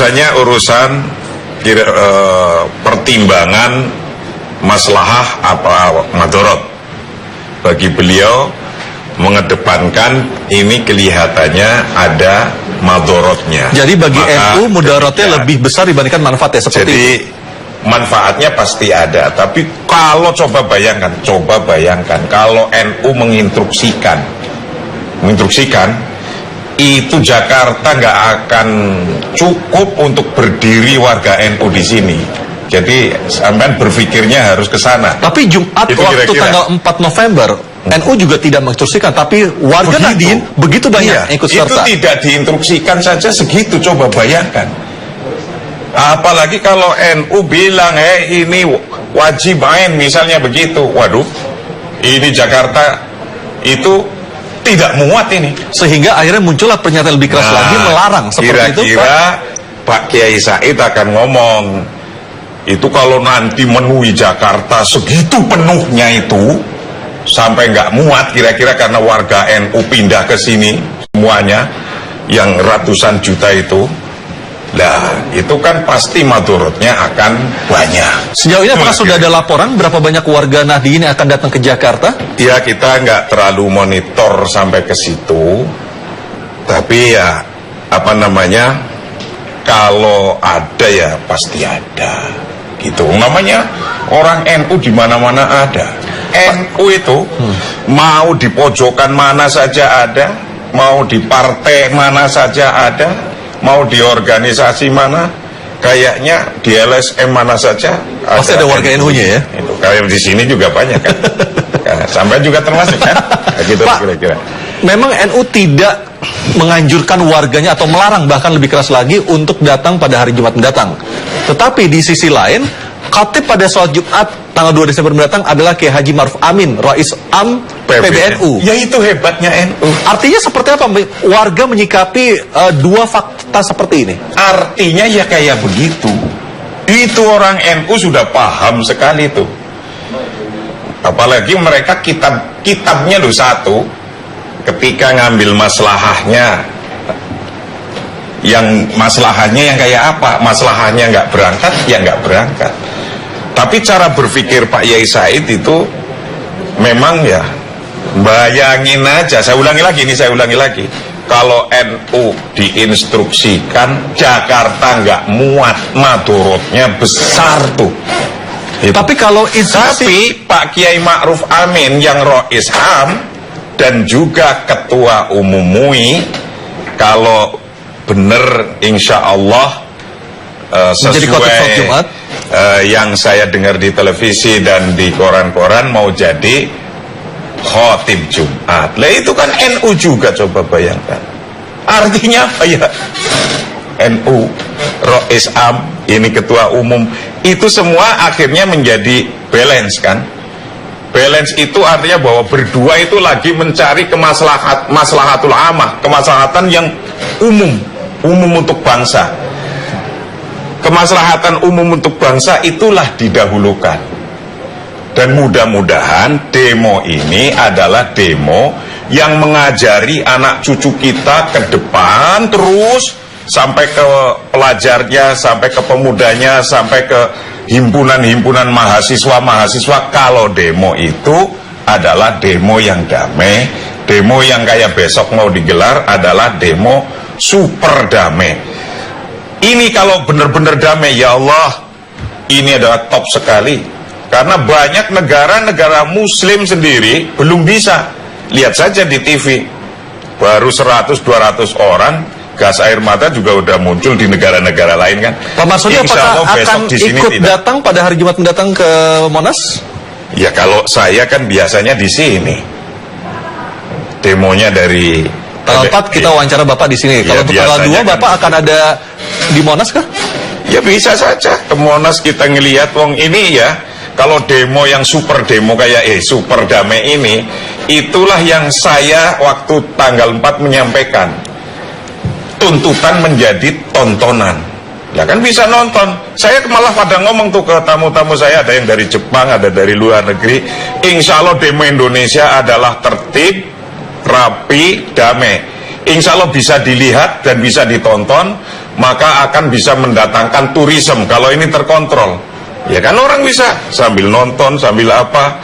Biasanya urusan pertimbangan maslahah apa madorot. Bagi beliau mengedepankan ini kelihatannya ada madorotnya. Jadi bagi NU mudaratnya lebih besar dibandingkan manfaatnya seperti jadi itu. Manfaatnya pasti ada, tapi kalau coba bayangkan kalau NU menginstruksikan itu Jakarta nggak akan cukup untuk berdiri warga NU di sini. Jadi sampean berpikirnya harus ke sana. Tapi Jumat itu waktu kira-kira. tanggal 4 November NU juga tidak menginstruksikan, tapi warga Nahdien begitu banyak iya, ikut serta. Itu tidak diinstruksikan saja segitu, coba bayangkan. Apalagi kalau NU bilang, ini wajib main, misalnya begitu. Waduh, ini Jakarta itu tidak muat ini. Sehingga akhirnya muncullah pernyataan lebih keras lagi melarang seperti itu. Kira-kira Pak Kiai Said akan ngomong, itu kalau nanti menuhi Jakarta segitu penuhnya itu, sampai nggak muat kira-kira karena warga NU pindah ke sini semuanya, yang ratusan juta itu. Nah, itu kan pasti madorotnya akan banyak. Sejauh ini apakah sudah ada laporan berapa banyak warga Nahdien yang akan datang ke Jakarta? Ya, kita nggak terlalu monitor sampai ke situ. Tapi ya, kalau ada ya pasti ada. Gitu. Namanya orang NU di mana-mana ada. NU itu mau di pojokan mana saja ada, mau di partai mana saja ada, mau di organisasi mana, kayaknya di LSM mana saja pasti ada warga NU-nya ya. Itu kayak di sini juga banyak kan. Nah, sampai juga termasuk kan. Gitu kira-kira. Memang NU tidak menganjurkan warganya atau melarang bahkan lebih keras lagi untuk datang pada hari Jumat mendatang. Tetapi di sisi lain, khatib pada sholat Jumat tanggal 2 Desember mendatang adalah Kiai Haji Ma'ruf Amin, Rais Am PBNU. Ya itu hebatnya NU. Artinya seperti apa warga menyikapi dua fakta seperti ini? Artinya ya kayak begitu. Itu orang NU sudah paham sekali tuh. Apalagi mereka kitabnya loh satu. Ketika ngambil maslahahnya yang kayak apa? Maslahahnya nggak berangkat, ya nggak berangkat. Tapi cara berpikir Pak Yai Said itu memang ya, bayangin aja. Saya ulangi lagi. Kalau NU diinstruksikan, Jakarta nggak muat, madorotnya besar tuh. Itu. Tapi kalau Tapi Pak Kiai Ma'ruf Amin yang Rais Am dan juga Ketua Umum MUI, kalau benar insya Allah sesuai yang saya dengar di televisi dan di koran-koran mau jadi khotib Jumat. Lah itu kan NU juga, coba bayangkan. Artinya apa ya? NU, Rais Am, ini Ketua Umum, itu semua akhirnya menjadi balance kan? Balance itu artinya bahwa berdua itu lagi mencari maslahatul amah, kemaslahatan yang umum untuk bangsa. Kemaslahatan umum untuk bangsa itulah didahulukan. Dan mudah-mudahan demo ini adalah demo yang mengajari anak cucu kita ke depan terus, sampai ke pelajarnya, sampai ke pemudanya, sampai ke himpunan-himpunan mahasiswa-mahasiswa, kalau demo itu adalah demo yang damai, demo yang kayak besok mau digelar adalah demo super damai. Ini kalau benar-benar damai, ya Allah, ini adalah top sekali. Karena banyak negara-negara muslim sendiri belum bisa. Lihat saja di TV, baru 100-200 orang, gas air mata juga udah muncul di negara-negara lain kan. Pak Marsudi apakah akan ikut datang pada hari Jumat mendatang ke Monas? Ya kalau saya kan biasanya di sini. Demonya dari tanggal 4 kita wawancara Bapak di sini. Kalau untuk tanggal 2 Bapak akan ada di Monas kah? Ya bisa saja ke Monas kita ngelihat wong ini ya. Kalau demo yang super demo kayak super damai ini, itulah yang saya waktu tanggal 4 menyampaikan. Tuntutan menjadi tontonan. Ya kan bisa nonton. Saya malah pada ngomong tuh ke tamu-tamu saya, ada yang dari Jepang, ada dari luar negeri. Insya Allah demo Indonesia adalah tertib, rapi, damai. Insya Allah bisa dilihat dan bisa ditonton. maka akan bisa mendatangkan turisme kalau ini terkontrol. Ya kan orang bisa sambil nonton, sambil apa.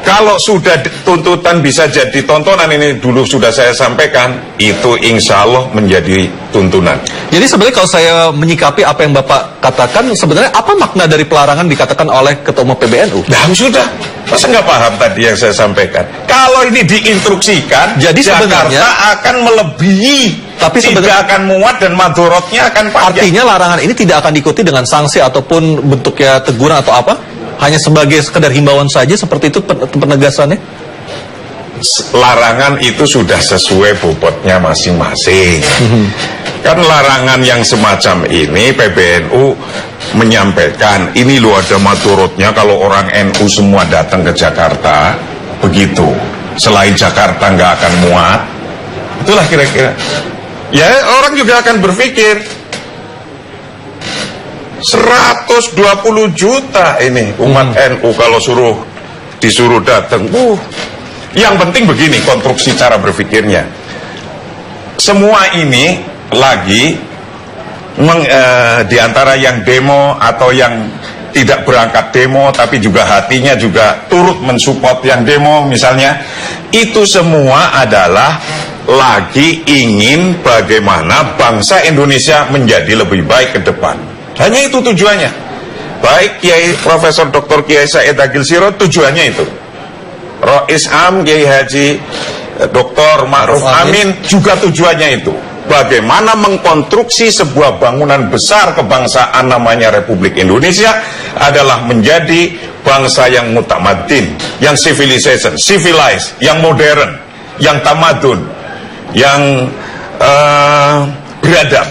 Kalau sudah tuntutan bisa jadi tontonan, ini dulu sudah saya sampaikan, itu insya Allah menjadi tuntunan. Jadi sebenarnya kalau saya menyikapi apa yang Bapak katakan, sebenarnya apa makna dari pelarangan dikatakan oleh Ketua Umum PBNU? Nah sudah, masa nggak paham tadi yang saya sampaikan? Kalau ini diinstruksikan, jadi sebenarnya Jakarta akan melebihi, tapi tidak akan muat dan madorotnya akan panjang. Artinya larangan ini tidak akan diikuti dengan sanksi ataupun bentuknya teguran atau apa? Hanya sebagai sekedar himbauan saja, seperti itu penegasannya? Larangan itu sudah sesuai bobotnya masing-masing. Kan larangan yang semacam ini PBNU menyampaikan, ini loh ada madorotnya kalau orang NU semua datang ke Jakarta, begitu. Selain Jakarta nggak akan muat, itulah kira-kira. Ya orang juga akan berpikir, 120 juta ini umat NU kalau disuruh datang. Yang penting begini konstruksi cara berpikirnya. Semua ini lagi di antara yang demo atau yang tidak berangkat demo tapi juga hatinya juga turut mensupport yang demo misalnya, itu semua adalah lagi ingin bagaimana bangsa Indonesia menjadi lebih baik ke depan. Hanya itu tujuannya. Baik Kiai Profesor Dr. Kiai Said Agil Sirot tujuannya itu. Rois Am Kiai Haji Dr. Ma'ruf Amin juga tujuannya itu. Bagaimana mengkonstruksi sebuah bangunan besar kebangsaan namanya Republik Indonesia adalah menjadi bangsa yang mutamadin, yang civilized, yang modern, yang tamadun, yang beradab.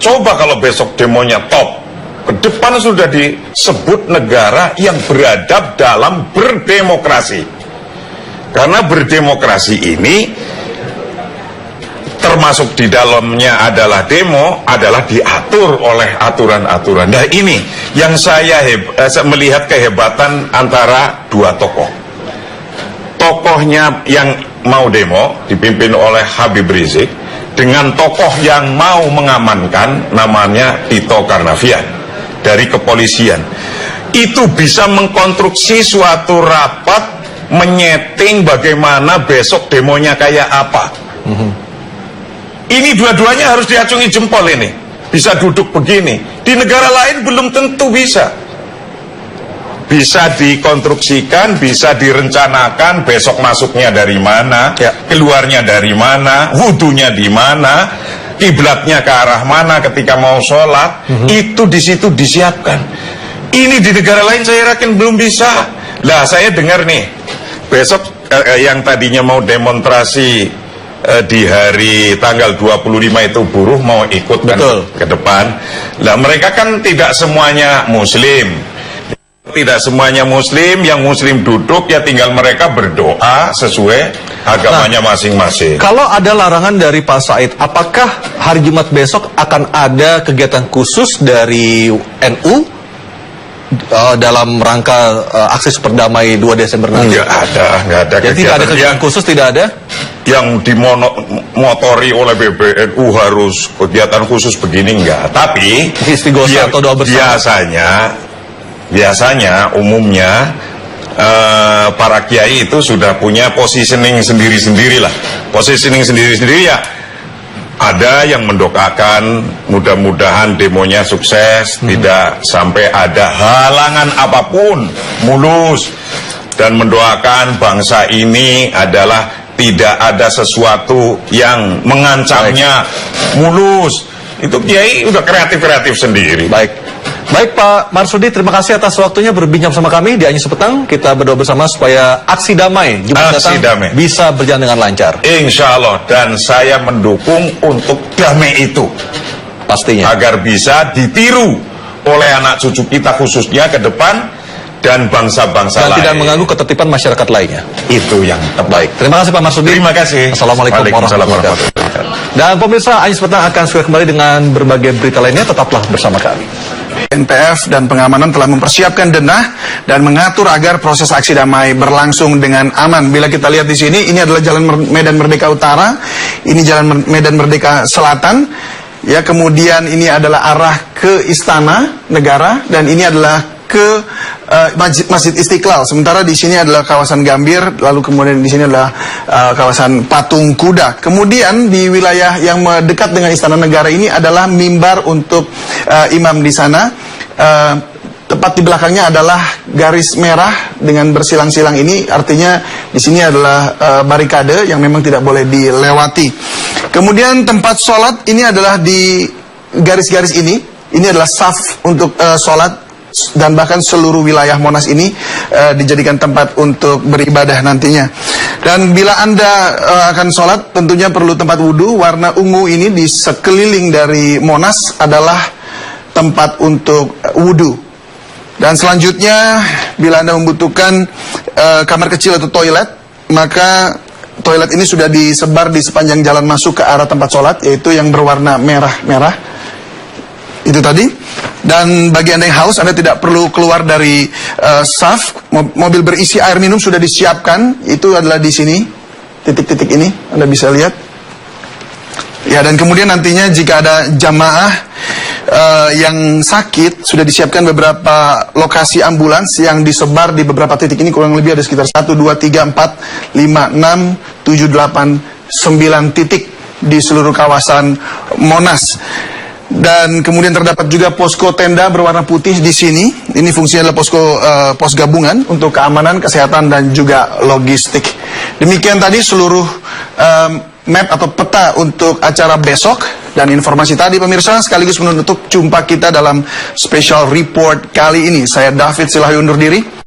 Coba kalau besok demonya top, ke depan sudah disebut negara yang beradab dalam berdemokrasi. Karena berdemokrasi ini termasuk di dalamnya adalah demo, adalah diatur oleh aturan-aturan. Nah ini yang saya melihat kehebatan antara dua tokoh. Tokohnya yang mau demo dipimpin oleh Habib Rizik, dengan tokoh yang mau mengamankan namanya Tito Karnavian dari kepolisian. Itu bisa mengkonstruksi suatu rapat, menyeting bagaimana besok demonya kayak apa. Ini dua-duanya harus diacungi jempol ini. Bisa duduk begini. Di negara lain belum tentu bisa. Bisa dikonstruksikan, bisa direncanakan besok masuknya dari mana, keluarnya dari mana, wudhunya di mana, kiblatnya ke arah mana ketika mau sholat, itu di situ disiapkan. Ini di negara lain saya yakin belum bisa. Lah saya dengar nih, besok yang tadinya mau demonstrasi di hari tanggal 25 itu buruh mau ikut kan ke depan. Lah mereka kan tidak semuanya muslim. Tidak semuanya muslim, yang muslim duduk ya tinggal mereka berdoa sesuai agamanya masing-masing. Kalau ada larangan dari Pak Said, apakah hari Jumat besok akan ada kegiatan khusus dari NU dalam rangka aksi super damai 2 Desember nanti? Nggak ada jadi tidak ada kegiatan khusus, tidak ada? Yang dimotori oleh PBNU harus kegiatan khusus begini, enggak. Tapi istighosah atau doa bersama? Biasanya umumnya para kiai itu sudah punya positioning sendiri-sendiri lah. Positioning sendiri-sendiri ya. Ada yang mendoakan mudah-mudahan demonya sukses, tidak sampai ada halangan apapun, mulus, dan mendoakan bangsa ini adalah tidak ada sesuatu yang mengancamnya, mulus. Itu kiai udah kreatif-kreatif sendiri. Baik Pak Marsudi, terima kasih atas waktunya berbincang sama kami di Anyus Petang. Kita berdoa bersama supaya aksi damai Jumat datang bisa berjalan dengan lancar. Insya Allah, dan saya mendukung untuk damai itu. Pastinya. Agar bisa ditiru oleh anak cucu kita khususnya ke depan dan bangsa-bangsa lain. Dan tidak mengganggu ketertiban masyarakat lainnya. Itu yang terbaik. Terima kasih Pak Marsudi. Terima kasih. Assalamualaikum warahmatullahi wabarakatuh. Dan pemirsa, Anyus Petang akan segera kembali dengan berbagai berita lainnya. Tetaplah bersama kami. NPF dan pengamanan telah mempersiapkan denah dan mengatur agar proses aksi damai berlangsung dengan aman. Bila kita lihat di sini, ini adalah Jalan Medan Merdeka Utara, ini Jalan Medan Merdeka Selatan. Ya, kemudian ini adalah arah ke Istana Negara, dan ini adalah ke Masjid Istiqlal. Sementara di sini adalah kawasan Gambir, lalu kemudian di sini adalah kawasan Patung Kuda. Kemudian di wilayah yang dekat dengan Istana Negara ini adalah mimbar untuk imam di sana. Tepat di belakangnya adalah garis merah dengan bersilang-silang ini, artinya di sini adalah barikade yang memang tidak boleh dilewati. Kemudian tempat sholat ini adalah di garis-garis ini adalah saf untuk sholat, dan bahkan seluruh wilayah Monas ini dijadikan tempat untuk beribadah nantinya. Dan bila Anda akan sholat, tentunya perlu tempat wudhu. Warna ungu ini di sekeliling dari Monas adalah tempat untuk wudhu. Dan selanjutnya, bila Anda membutuhkan kamar kecil atau toilet, maka toilet ini sudah disebar di sepanjang jalan masuk ke arah tempat sholat, yaitu yang berwarna merah-merah. Itu tadi. Dan bagi Anda yang haus, Anda tidak perlu keluar dari saf. Mobil berisi air minum sudah disiapkan. Itu adalah di sini, titik-titik ini, Anda bisa lihat. Ya, dan kemudian nantinya jika ada jamaah yang sakit, sudah disiapkan beberapa lokasi ambulans yang disebar di beberapa titik ini, kurang lebih ada sekitar 1, 2, 3, 4, 5, 6, 7, 8, 9 titik di seluruh kawasan Monas. Dan kemudian terdapat juga posko tenda berwarna putih di sini. Ini fungsinya adalah pos gabungan untuk keamanan, kesehatan, dan juga logistik. Demikian tadi seluruh map atau peta untuk acara besok. Dan informasi tadi pemirsa sekaligus menutup jumpa kita dalam special report kali ini. Saya David Silahi undur diri.